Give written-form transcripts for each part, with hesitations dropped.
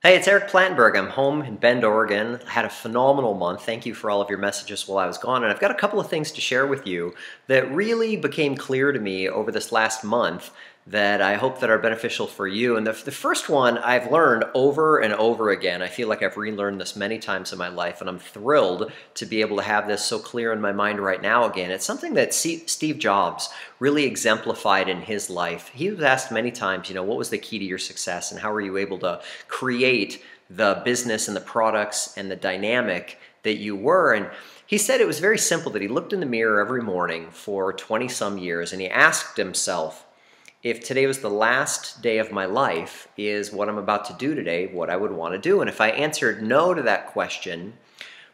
Hey, it's Eric Plantenberg. I'm home in Bend, Oregon. I had a phenomenal month. Thank you for all of your messages while I was gone. And I've got a couple of things to share with you that really became clear to me over this last month that I hope that are beneficial for you. And the first one I've learned over and over again. I feel like I've relearned this many times in my life, and I'm thrilled to be able to have this so clear in my mind right now again. It's something that Steve Jobs really exemplified in his life. He was asked many times, what was the key to your success and how were you able to create the business and the products and the dynamic that you were? And he said it was very simple, that he looked in the mirror every morning for 20 some years and he asked himself, if today was the last day of my life, is what I'm about to do today what I would want to do? And if I answered no to that question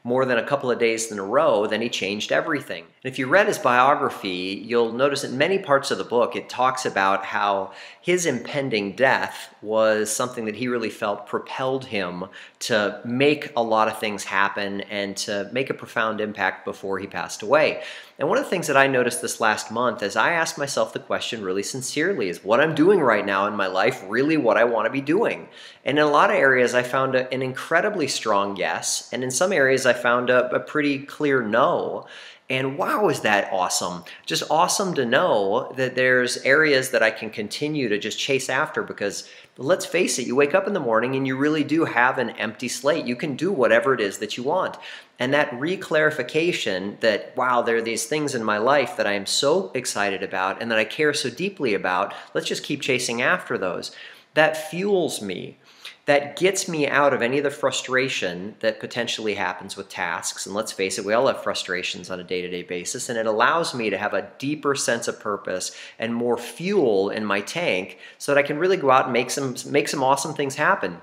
more than a couple of days in a row, then he changed everything. And if you read his biography, you'll notice in many parts of the book it talks about how his impending death was something that he really felt propelled him to make a lot of things happen and to make a profound impact before he passed away. And one of the things that I noticed this last month as I asked myself the question really sincerely is, what I'm doing right now in my life really what I want to be doing? And in a lot of areas I found an incredibly strong yes, and in some areas I found a pretty clear no. And wow, is that awesome. Just awesome to know that there's areas that I can continue to just chase after, because let's face it, you wake up in the morning and you really do have an empty slate. You can do whatever it is that you want. And that reclarification that, wow, there are these things in my life that I am so excited about and that I care so deeply about, let's just keep chasing after those. That fuels me. That gets me out of any of the frustration that potentially happens with tasks. And let's face it, we all have frustrations on a day-to-day basis, and it allows me to have a deeper sense of purpose and more fuel in my tank so that I can really go out and make some awesome things happen.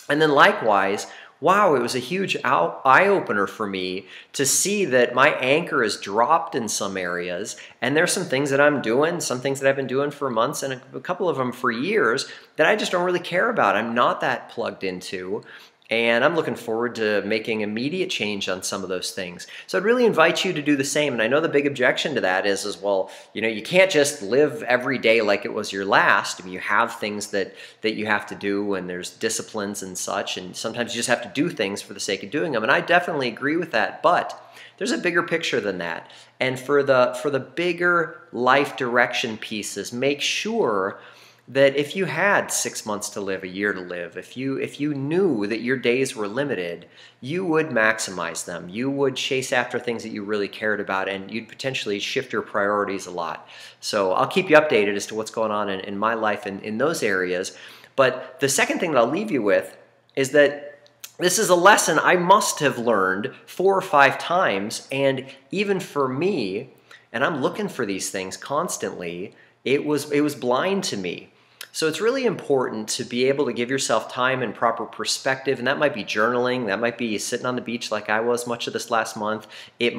And then likewise, wow, it was a huge eye-opener for me to see that my anchor is dropped in some areas, and there's some things that I'm doing, some things that I've been doing for months and a couple of them for years that I just don't really care about. I'm not that plugged into. And I'm looking forward to making immediate change on some of those things. So I'd really invite you to do the same. And I know the big objection to that is well, you can't just live every day like it was your last. I mean, you have things that you have to do, and there's disciplines and such. And sometimes you just have to do things for the sake of doing them. And I definitely agree with that. But there's a bigger picture than that. And for the bigger life direction pieces, make sure that if you had 6 months to live, a year to live, if you knew that your days were limited, you would maximize them. You would chase after things that you really cared about, and you'd potentially shift your priorities a lot. So I'll keep you updated as to what's going on in my life in those areas. But the second thing that I'll leave you with is that this is a lesson I must have learned 4 or 5 times, and even for me, and I'm looking for these things constantly, it was blind to me. So it's really important to be able to give yourself time and proper perspective, and that might be journaling, that might be sitting on the beach like I was much of this last month. It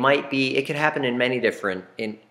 could happen in many different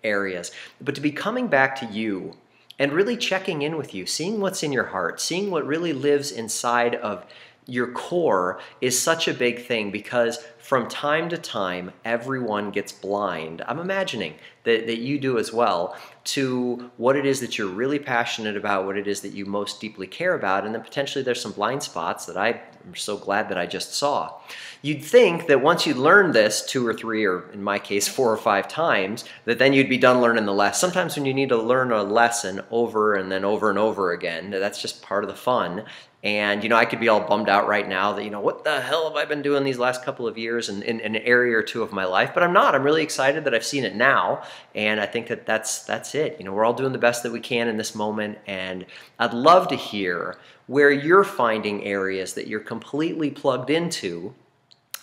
areas. But to be coming back to you and really checking in with you, seeing what's in your heart, seeing what really lives inside of your core is such a big thing, because from time to time, everyone gets blind. I'm imagining that you do as well, to what it is that you're really passionate about, what it is that you most deeply care about, and then potentially there's some blind spots that I'm so glad that I just saw. You'd think that once you learn this 2 or 3, or in my case 4 or 5 times, that then you'd be done learning the lesson. Sometimes when you need to learn a lesson over and then over and over again, that's just part of the fun. And I could be all bummed out right now that, what the hell have I been doing these last couple of years in an area or two of my life? But I'm not. I'm really excited that I've seen it now, and I think that that's it. We're all doing the best that we can in this moment, and I'd love to hear where you're finding areas that you're completely plugged into,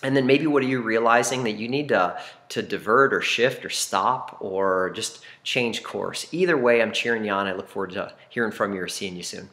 and then maybe what are you realizing that you need to divert or shift or stop or just change course. Either way, I'm cheering you on. I look forward to hearing from you or seeing you soon.